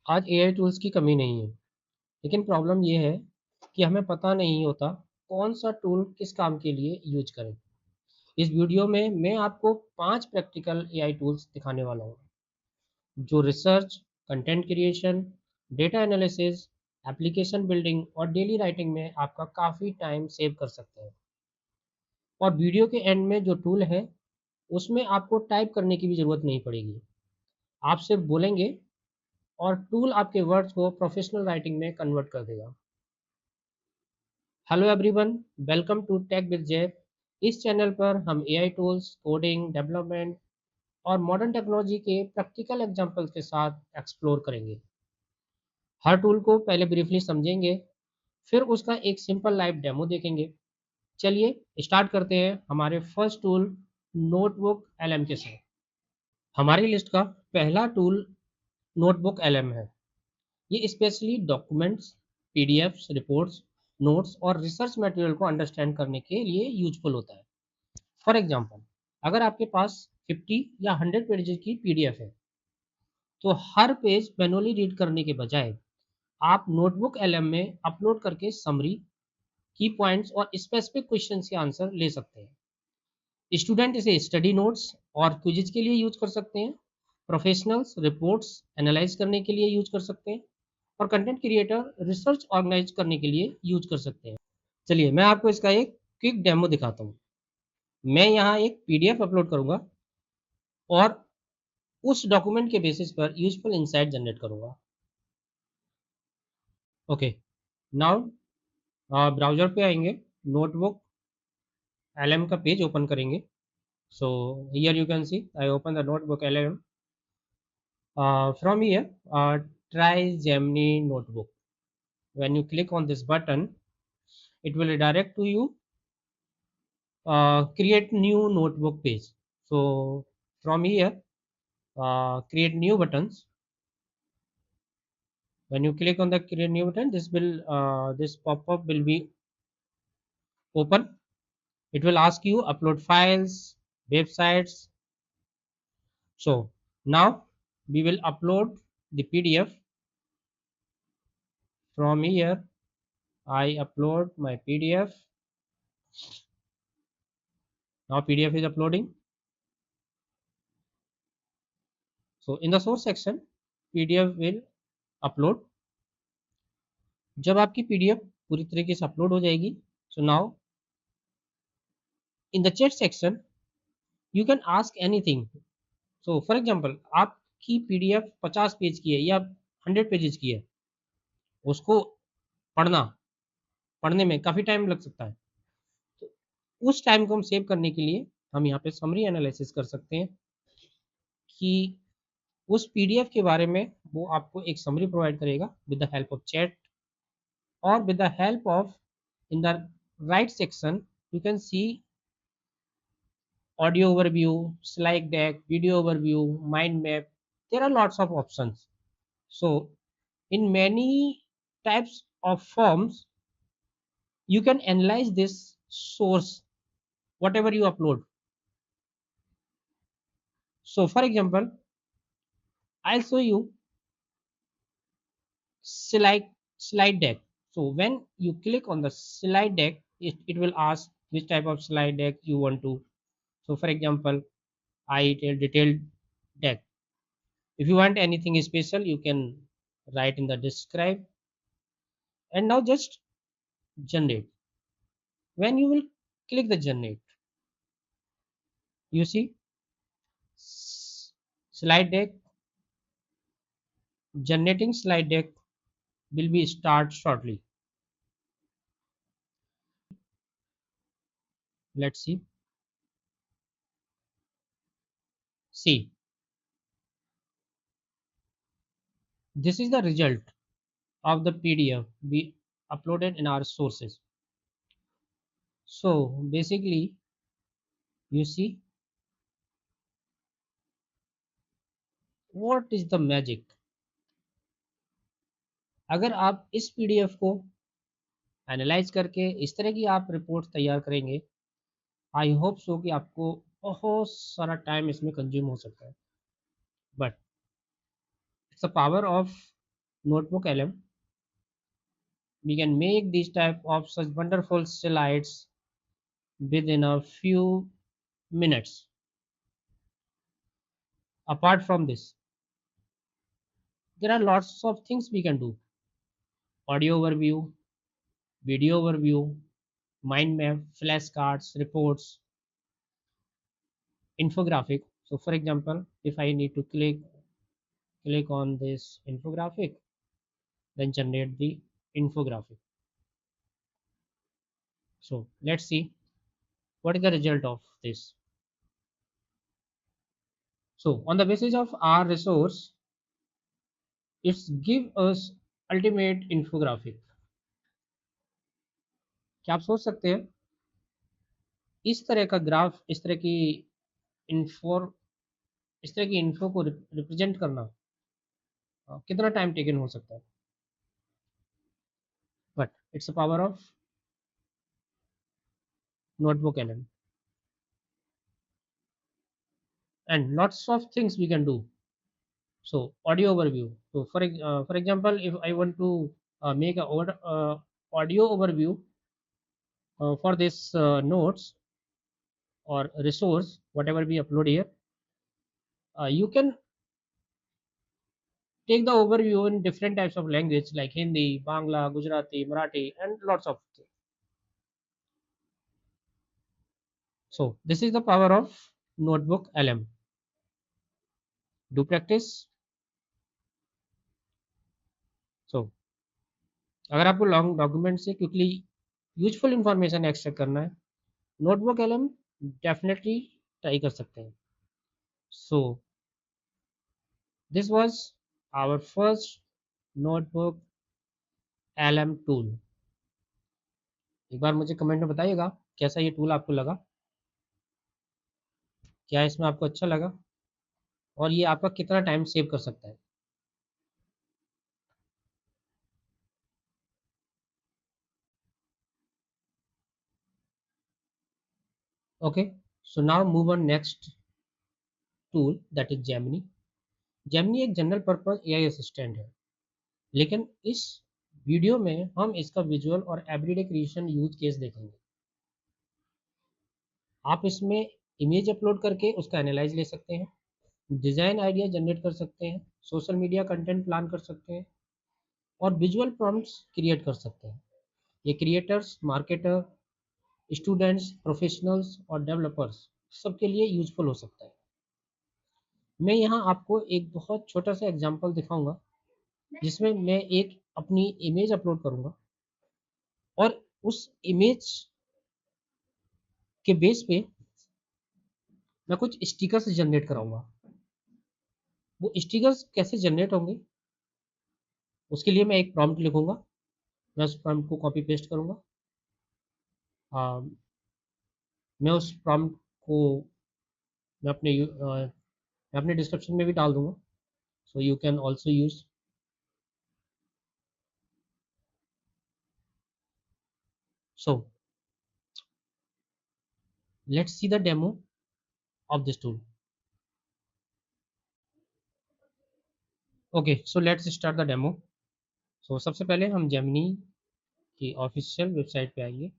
आज AI tools की कमी नहीं है, लेकिन प्रॉब्लम ये है कि हमें पता नहीं होता कौन सा टूल किस काम के लिए यूज़ करें। इस वीडियो में मैं आपको 5 प्रैक्टिकल एआई टूल्स दिखाने वाला हूँ, जो research, content creation, data analysis, application building और डेली राइटिंग में आपका काफ़ी टाइम सेव कर सकते हैं। और वीडियो के एंड में जो टूल है, उसमें आपको टाइप करने की भी ज़रूरत नहीं पड़ेगी। आप सिर्फ बोलेंगे और टूल आपके वर्ड्स को प्रोफेशनल राइटिंग में कन्वर्ट कर देगा। Hello everyone, welcome to tech with Jay. इस चैनल पर हम एआई टूल्स, कोडिंग, डेवलपमेंट और मॉडर्न टेक्नोलॉजी के प्रैक्टिकल एग्जांपल्स के साथ एक्सप्लोर करेंगे। हर टूल को पहले ब्रीफली समझेंगे, फिर उसका एक सिंपल लाइव डेमो देखेंगे। चलिए स्टार्ट करते हैं हमारे फर्स्ट टूल नोटबुक एलएम के साथ। हमारी लिस्ट का पहला टूल नोटबुक एलएम है। ये specially documents, PDFs, reports, notes और रिसर्च मटेरियल को अंडरस्टैंड करने के लिए यूजफुल होता है। फॉर एग्जांपल, अगर आपके पास 50 या 100 पेजेस की पीडीएफ है, तो हर पेज मैनुअली रीड करने के बजाय आप नोटबुक एलएम में अपलोड करके समरी, की पॉइंट्स और स्पेसिफिक क्वेश्चंस के आंसर ले सकते हैं। स्टूडेंट इसे स्टडी नोट्स और क्विज़ के लिए यूज़ कर सकते हैं। प्रोफेशनल्स रिपोर्ट्स एनालाइज करने के लिए यूज़ कर सकते हैं और कंटेंट क्रिएटर रिसर्च ऑर्गेनाइज करने के लिए यूज़ कर सकते हैं। चलिए मैं आपको इसका एक क्विक डेमो दिखाता हूँ। मैं यहाँ एक पीडीएफ अपलोड करूँगा और उस डॉक्यूमेंट के बेसिस पर यूज़फुल इनसाइट जनरेट करूँगा। ओके, नाउ ब्राउज़र पे आएँगे, नोटबुक एलएम का पेज ओपन करेंगे। So here you can see I open the notebook LM. From here, try Gemini Notebook. When you click on this button, it will redirect to you create new notebook page. So from here, create new buttons. When you click on the create new button, this pop-up will be open. It will ask you upload files, websites. So now we will upload the PDF. From here, I upload my PDF. Now PDF is uploading. So in the source section, PDF will upload. जब आपकी PDF पूरी तरीके से upload हो जाएगी, so now in the chat section you can ask anything. So for example, आपकी PDF 50 page की है या 100 पेजेस की है, उसको पढ़ना पढ़ने में काफ़ी टाइम लग सकता है। तो उस टाइम को हम सेव करने के लिए हम यहाँ पे समरी एनालिसिस कर सकते हैं कि उस PDF के बारे में वो आपको एक समरी प्रोवाइड करेगा with the help of chat or with the help of in the right section you can see audio overview, slide deck, video overview, mind map. There are lots of options. So in many types of forms you can analyze this source whatever you upload. So for example, I'll show you slide slide deck. So when you click on the slide deck, it will ask which type of slide deck you want to. So for example, I tell detailed deck. If you want anything special, you can write in the describe. And now just generate. When you will click the generate, you see slide deck, generating slide deck will be start shortly. Let's see. See, this is the result of the PDF we uploaded in our sources. So basically, you see what is the magic. अगर आप इस PDF को analyse करके इस तरह की आप report तैयार करेंगे, आई होप सो कि आपको बहुत सारा टाइम इसमें कंज्यूम हो सकता है, but it's the power of notebook LM, we can make these type of such wonderful slides within a few minutes. Apart from this, there are lots of things we can do: audio overview, video overview, mind map, flashcards, reports, infographic. So for example, if I need to click on this infographic, then generate the infographic. So let's see what is the result of this. So on the basis of our resource, it's give us ultimate infographic. क्या आप सोच सकते हैं इस तरह का graph, info इस तरह की इन्फो को रिप्रेजेंट करना कितना टाइम टेकन हो सकता है? But it's a power of notebook LM, and lots of things we can do. So audio overview. So for example, if I want to make a audio overview for this notes or resource, whatever we upload here, you can take the overview in different types of language like Hindi, Bangla, Gujarati, Marathi, and lots of things. So this is the power of notebook LM. Do practice. So अगर आपको long document से quickly useful information extract करना है, notebook LM definitely try कर सकते हैं. So this was our first notebook LM tool. एक बार मुझे कमेंट में बताइएगा कैसा ये टूल आपको लगा, क्या इसमें आपको अच्छा लगा, और ये आपका कितना टाइम सेव कर सकता है. Okay, so now move on next tool, that is Gemini. Gemini एक जनरल पर्पस एआई असिस्टेंट है, लेकिन इस वीडियो में हम इसका विजुअल और एवरीडे क्रिएशन यूज केस देखेंगे. आप इसमें इमेज अपलोड करके उसका एनालाइज ले सकते हैं, डिज़ाइन आइडिया जनरेट कर सकते हैं, सोशल मीडिया कंटेंट प्लान कर सकते हैं, और विजुअल प्रॉम्प्ट्स क्रिएट कर सकते हैं. ये क्रिएटर्स, मार्केटर, स्टूडेंट्स, प्रोफेशनल्स और डेवलपर्स सबके लिए यूजफुल हो सकता है. मैं यहाँ आपको एक बहुत छोटा सा एग्जांपल दिखाऊंगा जिसमें मैं एक अपनी इमेज अपलोड करूंगा और उस इमेज के बेस पे मैं कुछ स्टिकर्स जनरेट कराऊंगा. वो स्टिकर्स कैसे जनरेट होंगे, उसके लिए मैं एक प्रॉम्प्ट लिखूंगा. मैं उस प्रॉम्प्ट को कॉपी पेस्ट करूंगा. आ, मैं उस प्रॉम्प्ट को मैं मैं अपने डिस्क्रिप्शन में भी डाल दूंगा, so you can also use. So let's see the demo of this tool. Okay, so let's start the demo. So सबसे पहले हम जेमिनी की ऑफिशियल वेबसाइट पे आएंगे.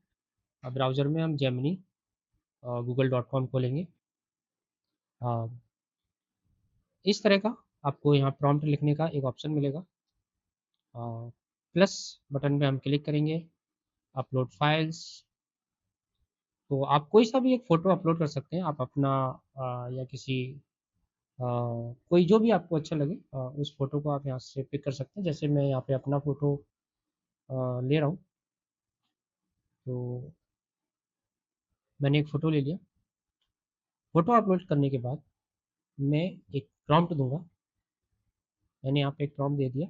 ब्राउज़र में हम जेमिनी google.com खोलेंगे. अ, इस तरह का आपको यहाँ प्रॉम्प्ट लिखने का एक ऑप्शन मिलेगा. प्लस बटन पे हम क्लिक करेंगे, अपलोड फाइल्स. तो आप कोई सा भी एक फ़ोटो अपलोड कर सकते हैं, आप अपना या किसी कोई जो भी आपको अच्छा लगे उस फ़ोटो को आप यहाँ से पिक कर सकते हैं. जैसे मैं यहाँ पे अपना फ़ोटो ले रहा हूँ, तो मैंने एक फ़ोटो ले लिया. फ़ोटो अपलोड करने के बाद मैं एक प्रॉम्प्ट दूंगा. मैंने यहाँ पे एक प्रॉम्प्ट दे दिया.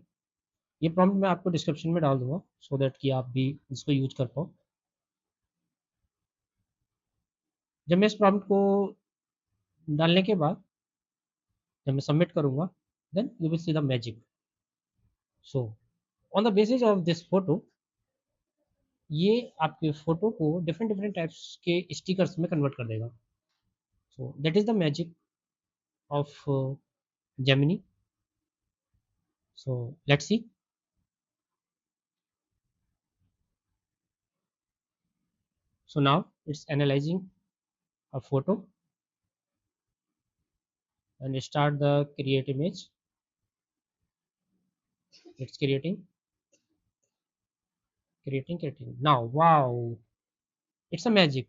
ये प्रॉम्प्ट मैं आपको डिस्क्रिप्शन में डाल दूंगा सो दैट कि आप भी इसको यूज कर पाओ. जब मैं इस प्रॉम्प्ट को डालने के बाद जब मैं सबमिट करूँगा, then you will see the magic. So on the basis of this photo, ये आपके फ़ोटो को डिफरेंट डिफरेंट टाइप्स के स्टिकर्स में कन्वर्ट कर देगा. So that is the magic of Gemini. So let's see. So now it's analyzing a photo and start the create image. It's creating. Now, wow, it's a magic.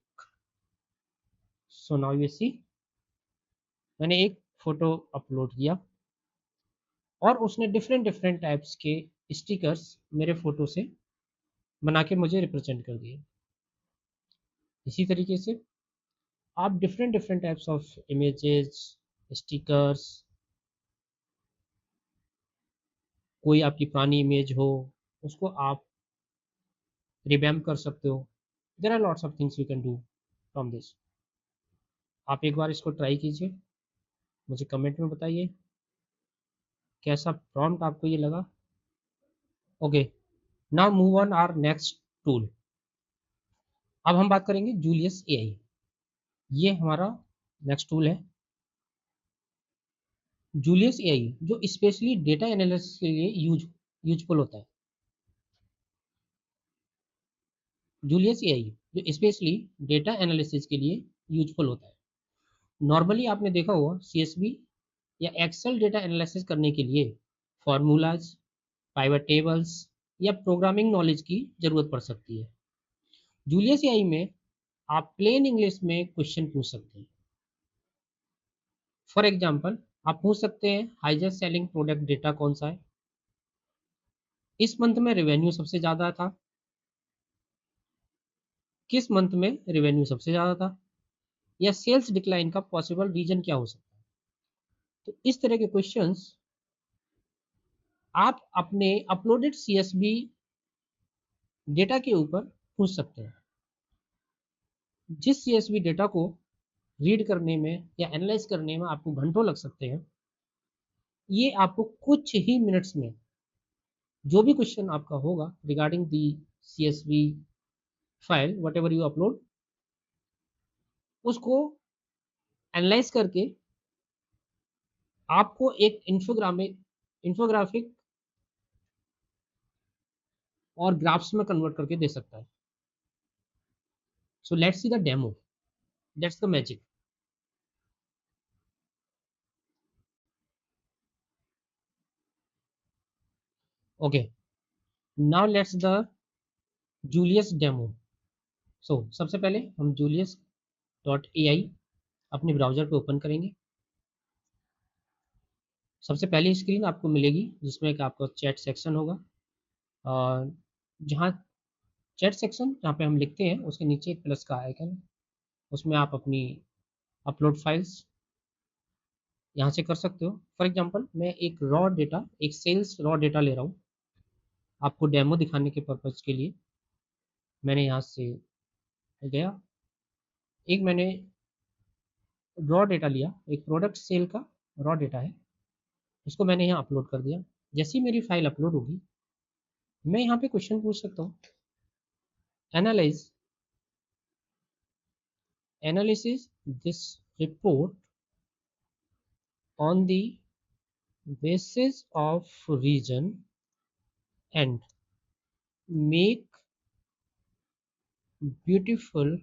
So now you see, मैंने एक photo upload किया और उसने different different types के stickers मेरे photo से बना के मुझे रिप्रेजेंट कर दिए। इसी तरीके से आप different different types of images, stickers, कोई आपकी पुरानी इमेज हो उसको आप रिवैम्प कर सकते हो। There are lots of things you can do from this. आप एक बार इसको ट्राई कीजिए, मुझे कमेंट में बताइए कैसा प्रॉम्प्ट आपको ये लगा। Okay, now move on our next tool. अब हम बात करेंगे जूलियस एआई। ये हमारा नेक्स्ट टूल है जूलियस एआई, जो स्पेशली डेटा एनालिसिस के लिए यूजफुल होता है। जूलियस एआई जो स्पेशली डेटा एनालिसिस के लिए यूजफुल होता है। नॉर्मली आपने देखा होगा सीएसवी या एक्सेल डेटा एनालिसिस करने के लिए फार्मूलाज, पाइवट टेबल्स या प्रोग्रामिंग नॉलेज की ज़रूरत पड़ सकती है। जूलियस एआई में आप प्लेन इंग्लिश में क्वेश्चन पूछ सकते हैं। फॉर एग्जांपल, आप पूछ सकते हैं हाईएस्ट सेलिंग प्रोडक्ट डेटा कौन सा है, इस मंथ में रेवेन्यू सबसे ज़्यादा था, किस मंथ में रेवेन्यू सबसे ज़्यादा था, या सेल्स डिक्लाइन का पॉसिबल रीजन क्या हो सकता है। तो इस तरह के क्वेश्चंस आप अपने अपलोडेड सीएसवी डेटा के ऊपर पूछ सकते हैं। जिस सीएसवी डेटा को रीड करने में या एनालाइज करने में आपको घंटों लग सकते हैं, ये आपको कुछ ही मिनट्स में जो भी क्वेश्चन आपका होगा regarding the CSV file what ever you upload, उसको एनालाइज करके आपको एक इंफोग्राफिक और ग्राफ्स में कन्वर्ट करके दे सकता है। So let's see the demo, that's the magic. Okay, now let's the Julius demo. So सबसे पहले हम जूलियस डॉट ए आई अपने ब्राउज़र पे ओपन करेंगे। सबसे पहली स्क्रीन आपको मिलेगी जिसमें कि आपका चैट सेक्शन होगा, और जहाँ चैट सेक्शन जहाँ पे हम लिखते हैं उसके नीचे एक प्लस का आइकन है, उसमें आप अपनी अपलोड फाइल्स यहाँ से कर सकते हो। फॉर एग्जांपल, मैं एक सेल्स रॉ डेटा ले रहा हूँ आपको डेमो दिखाने के पर्पज़ के लिए। मैंने यहाँ से गया, एक मैंने रॉ डेटा लिया, एक प्रोडक्ट सेल का रॉ डेटा है, इसको मैंने यहाँ अपलोड कर दिया। जैसे ही मेरी फाइल अपलोड होगी, मैं यहाँ पे क्वेश्चन पूछ सकता हूँ, analyse analysis this report on the basis of region and make beautiful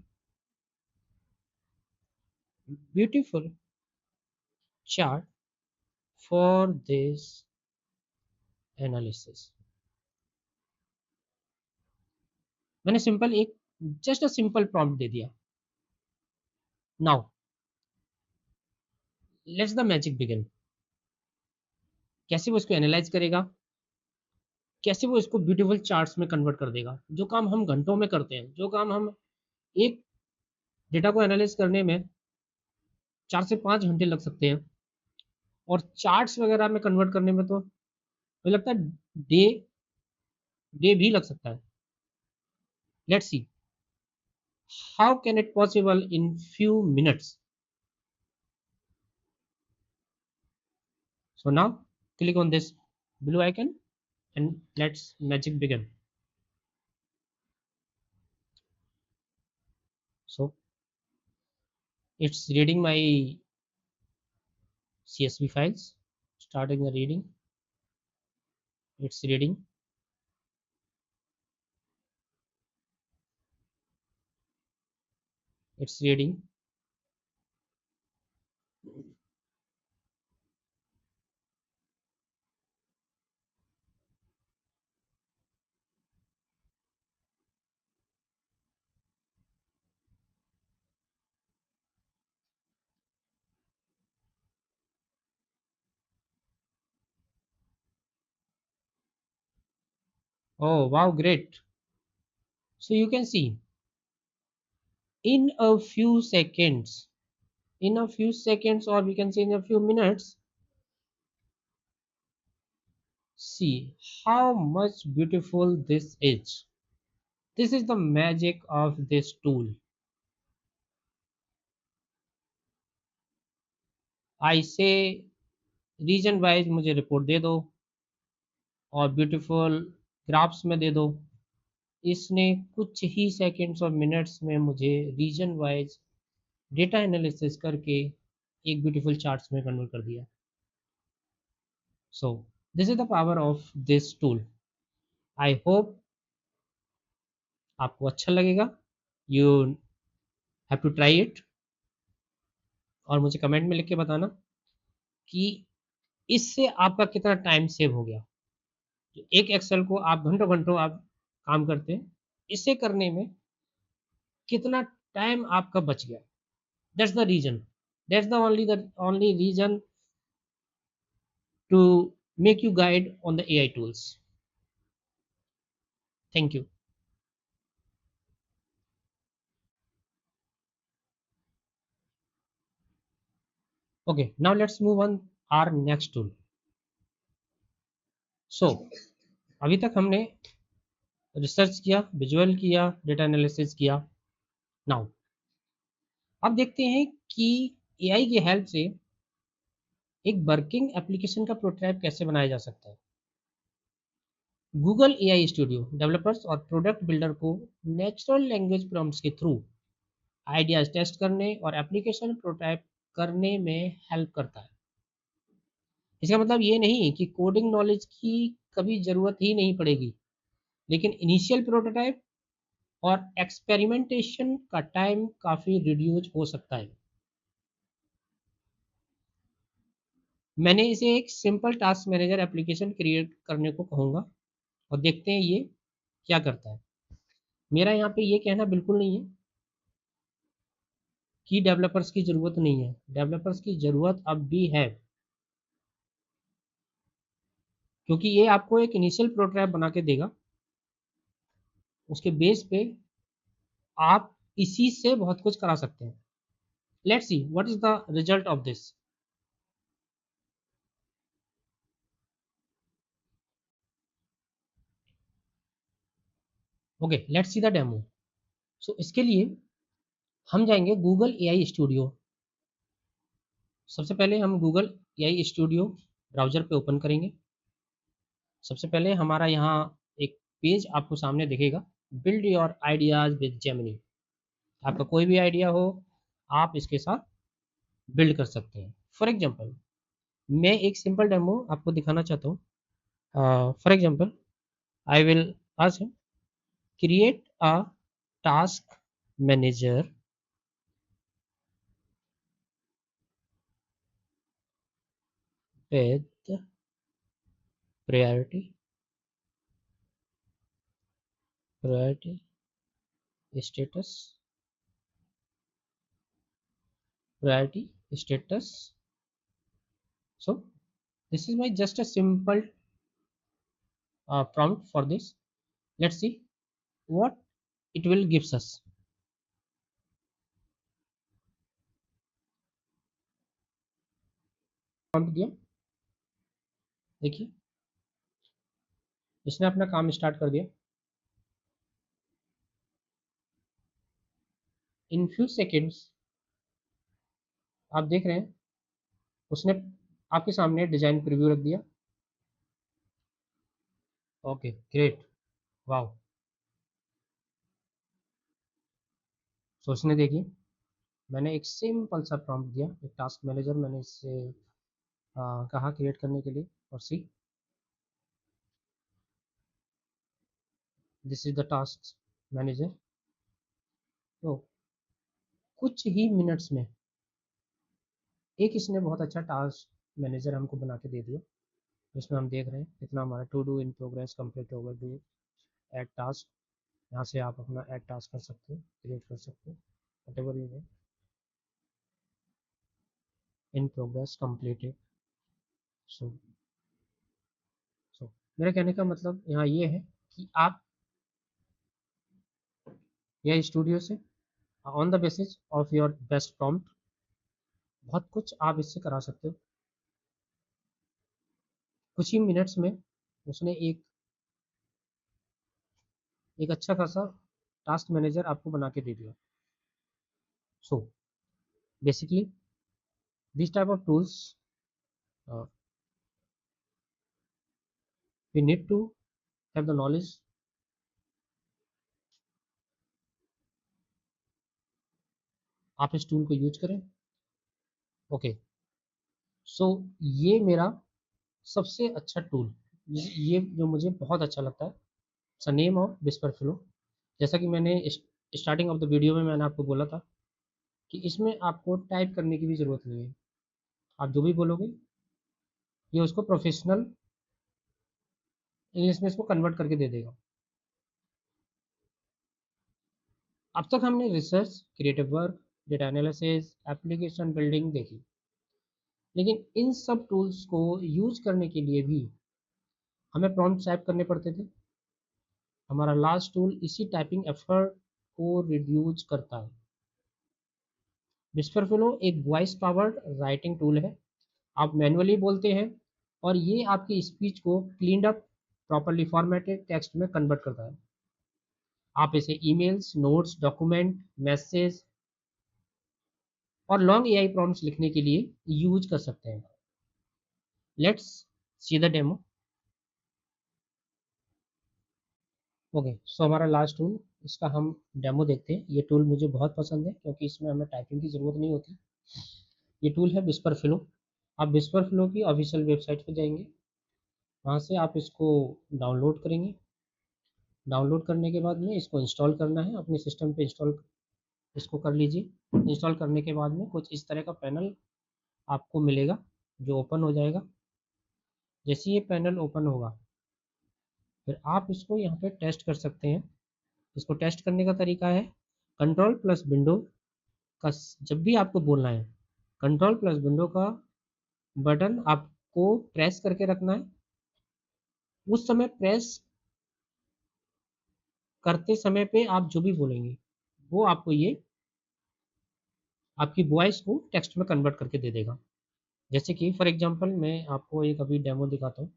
beautiful chart for this analysis। मैंने सिंपल एक जस्ट अ सिंपल प्रॉम्प्ट दे दिया। Now let's the magic begin. कैसे वो इसको एनालाइज करेगा, कैसे वो इसको ब्यूटीफुल चार्ट्स में कन्वर्ट कर देगा। जो काम हम घंटों में करते हैं, जो काम हम एक डेटा को एनालाइज करने में 4 से 5 घंटे लग सकते हैं, और चार्ट्स वगैरह में कन्वर्ट करने में तो मुझे लगता है डे डे भी लग सकता है। Let's see how can it possible in few minutes. So now click on this blue icon and let's magic begin। So it's reading my CSV files, starting the reading, it's reading। It's reading. Oh wow, great. So you can see in a few seconds, or we can say in a few minutes, see how much beautiful this is. This is the magic of this tool. I say region wise मुझे report दे दो और beautiful graphs में दे दो। इसने कुछ ही seconds और minutes में मुझे रीजन वाइज डेटा एनालिसिस करके एक ब्यूटीफुल चार्ट्स में कन्वर्ट कर दिया। So this is the power of this tool. I hope आपको अच्छा लगेगा। You have to try it और मुझे कमेंट में लिख के बताना कि इससे आपका कितना टाइम सेव हो गया। एक एक्सेल को आप घंटों घंटों आप काम करते हैं, इसे करने में कितना टाइम आपका बच गया। That's the reason, that's the only reason to make you guide on the AI tools. Thank you. Okay, now let's move on our next tool. So अभी तक हमने रिसर्च किया, विजुअल किया, डेटा एनालिसिस किया। Now अब देखते हैं कि एआई की हेल्प से एक वर्किंग एप्लीकेशन का प्रोटोटाइप कैसे बनाया जा सकता है। गूगल एआई स्टूडियो डेवलपर्स और प्रोडक्ट बिल्डर को नेचुरल लैंग्वेज प्रॉम्प्ट्स के थ्रू आइडियाज टेस्ट करने और एप्लीकेशन प्रोटोटाइप करने में हेल्प करता है। इसका मतलब ये नहीं कि कोडिंग नॉलेज की कभी ज़रूरत ही नहीं पड़ेगी, लेकिन इनिशियल प्रोटोटाइप और एक्सपेरिमेंटेशन का टाइम काफ़ी रिड्यूस हो सकता है। मैंने इसे एक simple task manager application create करने को कहूँगा और देखते हैं ये क्या करता है। मेरा यहाँ पे ये कहना बिल्कुल नहीं है कि डेवलपर्स की ज़रूरत नहीं है, डेवलपर्स की ज़रूरत अब भी है, क्योंकि ये आपको एक इनिशियल प्रोटोटाइप बना के देगा। उसके बेस पे आप इसी से बहुत कुछ करा सकते हैं। Let's see what is the result of this. Okay, let's see the demo. So इसके लिए हम जाएंगे गूगल एआई स्टूडियो। सबसे पहले हम गूगल एआई स्टूडियो ब्राउज़र पे ओपन करेंगे। सबसे पहले हमारा यहाँ एक पेज आपको सामने दिखेगा, build your ideas with Gemini. आपका कोई भी आइडिया हो, आप इसके साथ बिल्ड कर सकते हैं। फॉर एग्जांपल मैं एक सिंपल डेमो आपको दिखाना चाहता हूँ। For example I will ask him create a task manager with priority priority status priority status. So this is my just a simple prompt for this. Let's see what it will gives us. prompt दिया, देखिए इसने अपना काम start कर दिया। In few seconds आप देख रहे हैं उसने आपके सामने डिजाइन प्रीव्यू रख दिया। Okay great, wow. सो उसने देखिए मैंने एक सिंपल सा प्रॉम्प्ट दिया, एक टास्क मैनेजर मैंने इससे कहा क्रिएट करने के लिए, और see this is the task manager. तो कुछ ही मिनट्स में एक इसने बहुत अच्छा टास्क मैनेजर हमको बना के दे दिया। इसमें हम देख रहे हैं इतना हमारा to do in progress complete overdue add task. यहाँ से आप अपना ऐड टास्क कर सकते हो, क्रिएट कर सकते हो, what you in progress completed. So so मेरे कहने का मतलब यहाँ ये है कि आप यह स्टूडियो से on the basis of your best prompt बहुत कुछ आप इससे करा सकते हो। कुछ ही मिनट्स में उसने एक अच्छा खासा टास्क मैनेजर आपको बना के दे दिया। So basically this type of tools we need to have the knowledge। आप इस टूल को यूज करें। ओके सो ये मेरा सबसे अच्छा टूल, ये जो मुझे बहुत अच्छा लगता है, it's name of whisper flow. जैसा कि मैंने स्टार्टिंग ऑफ द वीडियो में मैंने आपको बोला था कि इसमें आपको टाइप करने की भी ज़रूरत नहीं है। आप जो भी बोलोगे ये उसको प्रोफेशनल इंग्लिश में इसको कन्वर्ट करके दे देगा। अब तक हमने research, creative work, data analysis, application building देखी, लेकिन इन सब टूल्स को यूज करने के लिए भी हमें प्रॉम्प्ट टाइप करने पड़ते थे। हमारा लास्ट टूल इसी टाइपिंग एफर्ट को रिड्यूस करता है। विस्पर फ्लो एक वॉइस पावर्ड राइटिंग टूल है। आप मैनुअली बोलते हैं और ये आपकी स्पीच को cleaned up, properly formatted text में कन्वर्ट करता है। आप इसे ईमेल्स, नोट्स, डॉक्यूमेंट, मैसेज और लॉन्ग एआई प्रॉम्प्ट्स लिखने के लिए यूज कर सकते हैं। Let's see the demo. Okay so हमारा लास्ट टूल, इसका हम डेमो देखते हैं। ये टूल मुझे बहुत पसंद है क्योंकि इसमें हमें टाइपिंग की ज़रूरत नहीं होती। ये टूल है विस्पर फ्लो। आप विस्पर फ्लो की ऑफिशियल वेबसाइट पे जाएंगे, वहाँ से आप इसको डाउनलोड करेंगे। डाउनलोड करने के बाद में इसको इंस्टॉल करना है, अपने सिस्टम पे इंस्टॉल इसको कर लीजिए। इंस्टॉल करने के बाद में कुछ इस तरह का पैनल आपको मिलेगा जो ओपन हो जाएगा। जैसे ये पैनल ओपन होगा फिर आप इसको यहाँ पे टेस्ट कर सकते हैं। इसको टेस्ट करने का तरीका है कंट्रोल प्लस विंडो का, जब भी आपको बोलना है कंट्रोल प्लस विंडो का बटन आपको प्रेस करके रखना है। उस समय प्रेस करते समय पे आप जो भी बोलेंगे वो आपको ये आपकी वॉइस को टेक्स्ट में कन्वर्ट करके दे देगा। जैसे कि फॉर एग्जांपल मैं आपको एक अभी डेमो दिखाता हूँ।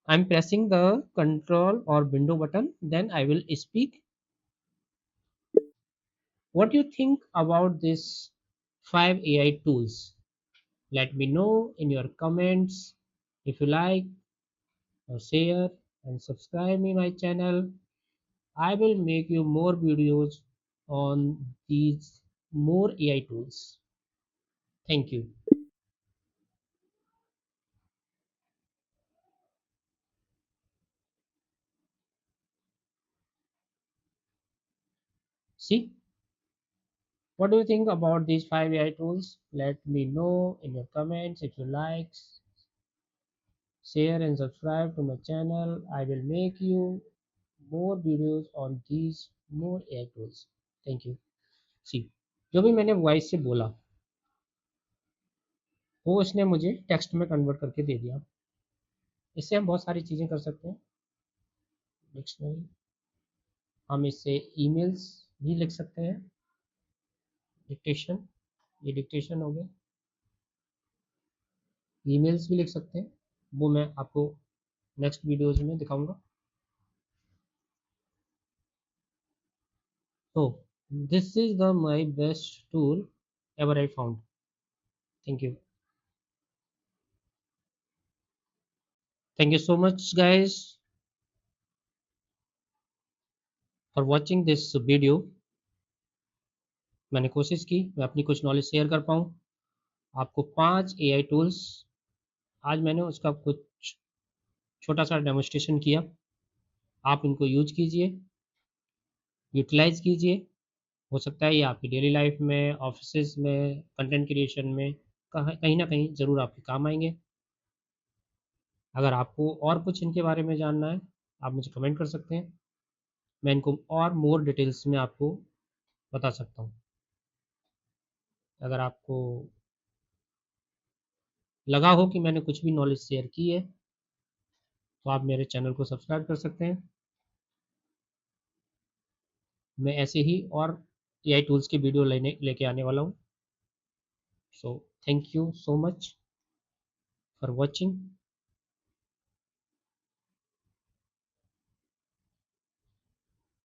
I am pressing the control और window button, then I will speak. What you think about this 5 AI tools? Let me know in your comments. If you like or share and subscribe me my channel, I will make you more videos on these more AI tools. Thank you. See, what do you think about these 5 AI tools? Let me know in your comments. If you like, share and subscribe to my channel. I will make you more videos on these more AI tools. Thank you. See, जो भी मैंने voice से बोला वो इसने मुझे text में convert करके दे दिया। इससे हम बहुत सारी चीज़ें कर सकते हैं। डिक्शनरी, हम इससे ईमेल्स भी लिख सकते हैं। डिक्टेशन, ये डिक्टेशन हो गया। ईमेल्स भी लिख सकते हैं, वो मैं आपको नेक्स्ट वीडियोज़ में दिखाऊंगा। तो this is the my best tool ever I found. Thank you. Thank you so much guys for watching this video. मैंने कोशिश की मैं अपनी कुछ नॉलेज शेयर कर पाऊँ आपको। 5 AI टूल्स आज मैंने उसका कुछ छोटा सा डेमोस्ट्रेशन किया। आप इनको यूज कीजिए, यूटिलाइज कीजिए हो सकता है ये आपकी डेली लाइफ में, ऑफिसेज में, कंटेंट क्रिएशन में कहीं ना कहीं ज़रूर आपके काम आएंगे। अगर आपको और कुछ इनके बारे में जानना है, आप मुझे कमेंट कर सकते हैं। मैं इनको और मोर डिटेल्स में आपको बता सकता हूँ। अगर आपको लगा हो कि मैंने कुछ भी नॉलेज शेयर की है, तो आप मेरे चैनल को सब्सक्राइब कर सकते हैं। मैं ऐसे ही और एआई टूल्स की वीडियो लेके आने वाला हूँ। So thank you so much for watching.